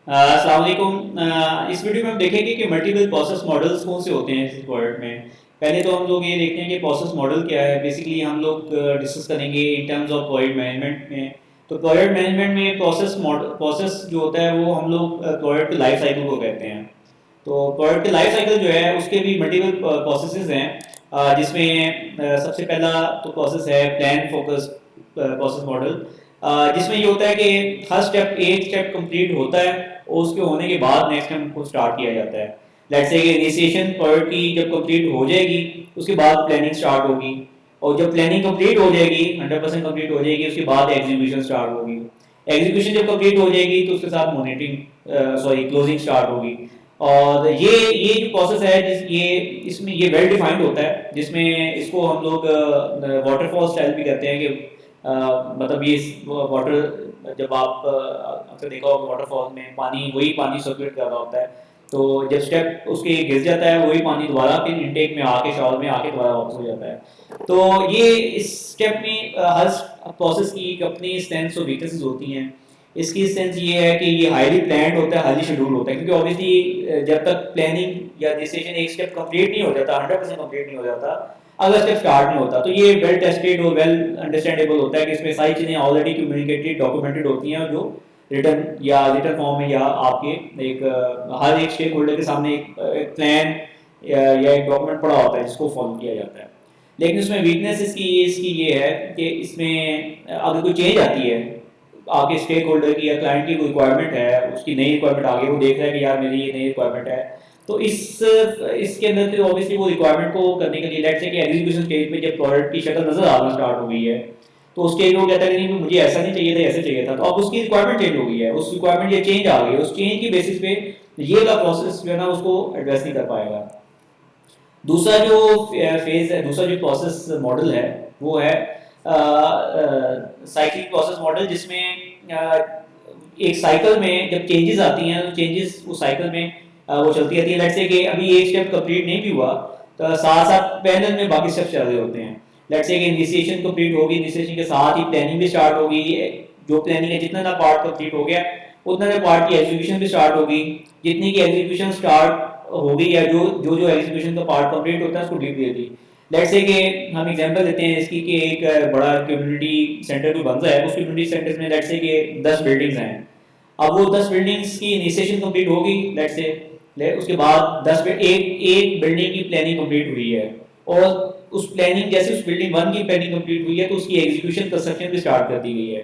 अस्सलाम वालेकुम। इस वीडियो में हम देखेंगे कि मल्टीपल प्रोसेस मॉडल्स कौन से होते हैं इस प्रोडक्ट में। पहले तो हम लोग ये देखते हैं कि प्रोसेस मॉडल क्या है। बेसिकली हम लोग डिस्कस करेंगे in terms of project management में। तो प्रोजेक्ट मैनेजमेंट में प्रोसेस जो होता है वो हम लोग प्रोजेक्ट के लाइफ साइकिल को कहते हैं। तो प्रोडक्ट के लाइफ साइकिल जो है उसके भी मल्टीपल प्रोसेसेस हैं, जिसमें सबसे पहला तो प्रोसेस है प्लान फोकस प्रोसेस मॉडल, जिसमें ये होता है कि हर स्टेप एक स्टेप कंप्लीट होता है और उसके होने के बाद नेक्स्ट टाइम को स्टार्ट किया जाता है। लेट्स से कि इनिशिएशन प्रोडक्ट की जब कंप्लीट हो जाएगी उसके बाद प्लानिंग स्टार्ट होगी, और जब प्लानिंग कंप्लीट हो जाएगी 100% कंप्लीट हो जाएगी उसके बाद एग्जीक्यूशन स्टार्ट होगी। एग्जीक्यूशन जब कंप्लीट हो जाएगी तो उसके साथ मॉनिटरिंग क्लोजिंग स्टार्ट होगी। और ये जो प्रोसेस है ये इसमें ये वेल डिफाइंड होता है, जिसमें इसको हम लोग वाटरफॉल स्टाइल भी कहते हैं कि मतलब ये वाटर जब आप अक्सर देखा होगा वाटरफॉल में पानी वही पानी सर्कुलेट कर रहा होता है। तो जब स्टेप उसके गिर जाता है वही पानी दोबारा फिर इनटेक में आके शॉवर में आके दोबारा वापस हो जाता है। तो ये इस स्टेप में हर प्रोसेस की एक अपनी स्ट्रेंथ्स और वीकनेसेस होती हैं। इसकी सेंस ये है कि ये हाईली प्लान्ड होता है, हाईली शेड्यूल होता है, क्योंकि ऑब्वियसली जब तक प्लानिंग या डिसीजन एक स्टेप कंप्लीट नहीं हो जाता, 100% कंप्लीट नहीं हो जाता, अगला स्टेप स्टार्ट नहीं होता, तो ये वेल टेस्टेड और वेल अंडरस्टैंडेबल होता है कि इसमें सारी चीज़ें ऑलरेडी कम्युनिकेटेड डॉक्यूमेंटेड होती हैं, जो रिटर्न फॉर्म में या आपके एक हर एक स्टेक होल्डर के सामने एक प्लान या एक डॉक्यूमेंट पड़ा होता है जिसको फॉलो किया जाता है। लेकिन इसमें वीकनेस इसकी ये है कि इसमें अगर कोई चेंज आती है, आपके स्टेक होल्डर की या क्लाइंट की कोई रिक्वायरमेंट है, उसकी नई रिक्वायरमेंट आ गई, वो देख रहा है कि यार मेरी ये नई रिक्वायरमेंट है, तो इसके अंदर तो ऑब्वियसली वो रिक्वायरमेंट को करने के लिए लेट्स से कि एग्जीक्यूशन स्टेज में जब प्रोडक्ट की शक्ल नजर आना स्टार्ट हो गई है, तो उस स्टेज में वो कहता है कि नहीं मुझे ऐसा नहीं चाहिए था, ऐसे चाहिए था, तो अब उसकी रिक्वायरमेंट चेंज हो गई है, उस रिक्वायरमेंट ये चेंज आ गई है, उस चेंज की बेसिस पे ये वाला प्रोसेस जो है ना उसको एड्रेस नहीं कर पाएगा। दूसरा जो फेज है, दूसरा जो प्रोसेस मॉडल है वो है साइक्लिक प्रोसेस मॉडल, जिसमें एक साइकिल में जब चेंजेस आती हैं तो चेंजेस उस साइकिल में वो चलती रहती है। लेट्स से कि अभी एक स्टेप कंप्लीट नहीं भी हुआ तो साथ साथ पैरेलल में बाकी स्टेप चल रहे होते हैं। लेट्स से कि इनिशिएशन कंप्लीट होगी, इनिशिएशन के साथ ही प्लानिंग भी स्टार्ट होगी, जो प्लानिंग है जितना ना पार्ट कंप्लीट हो गया उतना ना पार्ट की एग्जीक्यूशन भी स्टार्ट होगी, जितनी की एग्जीक्यूशन स्टार्ट होगी या जो जो जो एग्जीक्यूशन का पार्ट कंप्लीट होता है उसको leave they the. Let's say कि हम एग्जांपल देते हैं इसकी कि एक बड़ा कम्युनिटी सेंटर कोई बन रहा है, उस कम्युनिटी सेंटर में लेट्स से कि 10 बिल्डिंग्स हैं। अब वो 10 बिल्डिंग्स की इनिशिएशन कंप्लीट होगी, लेट्स से उसके बाद एक एक बिल्डिंग की प्लानिंग कंप्लीट हुई है, और उस प्लानिंग जैसे उस बिल्डिंग 1 की प्लानिंग कंप्लीट हुई है तो उसकी एग्जीक्यूशन कंस्ट्रक्शन भी स्टार्ट कर दी गई है।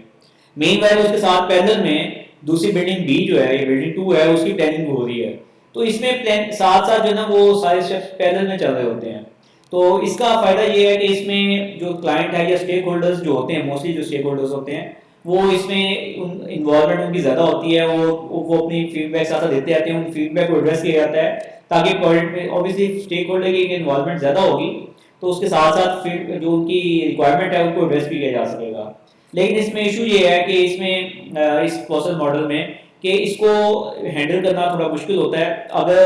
मेन वायर उसके साथ पैरेलल में दूसरी बिल्डिंग बी जो है, ये बिल्डिंग 2 है, उसकी प्लानिंग हो रही है। तो इसमें प्लान साथ साथ जो है ना वो सारे स्टेप्स पैरेलल में चल रहे होते हैं। तो इसका फायदा ये है कि इसमें जो क्लाइंट है या स्टेक होल्डर्स जो होते हैं, मोस्टली जो स्टेक होल्डर्स होते हैं वो इसमें इन्वॉल्वमेंट उनकी ज़्यादा होती है, वो अपनी फीडबैक साथ साथ देते रहते हैं, उन फीडबैक को एड्रेस किया जाता है, ताकि प्रोजेक्ट में ऑब्वियसली स्टेक होल्डर की इन्वॉल्वमेंट ज़्यादा होगी तो उसके साथ साथ फिर जो उनकी रिक्वायरमेंट है उनको एड्रेस भी किया जा सकेगा। लेकिन इसमें इशू ये है कि इसमें इस प्रोसेस मॉडल में कि इसको हैंडल करना थोड़ा मुश्किल होता है, अगर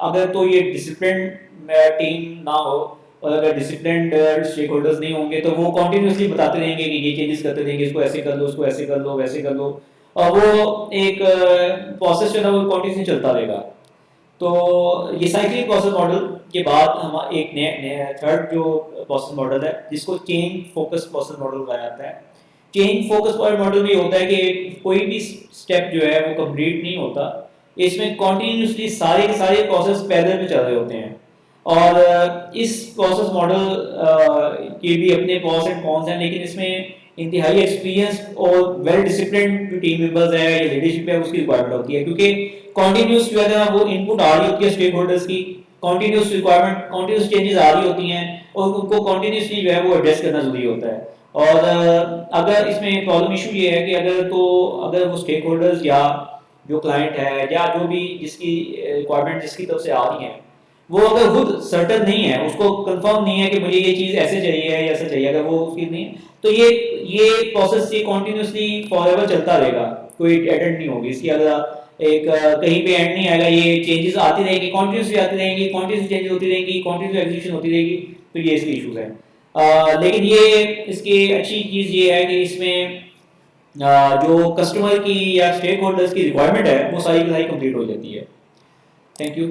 अगर तो ये डिसिप्लिन टीम ना हो और अगर डिसिप्लिन्ड स्टेक होल्डर्स नहीं होंगे तो वो कॉन्टिन्यूसली बताते रहेंगे कि ये चेंजेस करते रहेंगे, इसको ऐसे कर लो, उसको ऐसे कर लो, वैसे कर लो, और वो एक प्रोसेस जो है ना वो कॉन्टिन्यूसली चलता रहेगा। तो ये साइक्लिक प्रोसेस मॉडल के बाद हम एक नया थर्ड जो प्रोसेस मॉडल है जिसको चेंज फोकस प्रोसेस मॉडल कहा जाता है। चेंज फोकस मॉडल में होता है कि कोई भी स्टेप जो है वो कंप्लीट नहीं होता, इसमें कॉन्टिन्यूसली सारे के सारे प्रोसेस पैरेलल में चल रहे होते हैं। और इस प्रोसेस मॉडल के भी अपने प्रोस एंड कॉन्स हैं, लेकिन इसमें इंतहाई एक्सपीरियंस और वेल डिसिप्लिन जो टीम मेंबर्स है या लीडरशिप है उसकी रिक्वायरमेंट होती है, क्योंकि कॉन्टिन्यूस जो है ना वो इनपुट आ रही होती है स्टेक होल्डर्स की, कॉन्टिन्यूस रिक्वायरमेंट कॉन्टिन्यूस चेंजेस आ रही होती हैं और उनको कॉन्टिन्यूसली जो है वो एड्रेस करना जरूरी होता है। और अगर इसमें प्रॉब्लम इशू ये है कि अगर वो स्टेक होल्डर्स या जो क्लाइंट है या जो भी जिसकी रिक्वायरमेंट जिसकी तरफ से आ रही है वो अगर खुद सर्टन नहीं है, उसको कंफर्म नहीं है कि मुझे ये चीज़ ऐसे चाहिए या ऐसे चाहिए, अगर वो उसकी नहीं है तो ये प्रोसेस ये कॉन्टिन्यूसली फॉरएवर चलता रहेगा, कोई एंड नहीं होगी इसकी। अगर एक कहीं पे एंड नहीं आएगा, ये चेंजेस आती रहेंगी, कॉन्टिन्यूसली आती रहेंगी, कॉन्टिन्यूसली चेंजेस होती रहेंगी, कॉन्टिन्यूसली एग्जीक्यूशन होती रहेगी, तो ये इसके इशूज हैं। लेकिन ये इसकी अच्छी चीज़ ये है कि इसमें जो कस्टमर की या स्टेक होल्डर्स की रिक्वायरमेंट है वो सारी की सारी कंप्लीट हो जाती है। Thank you.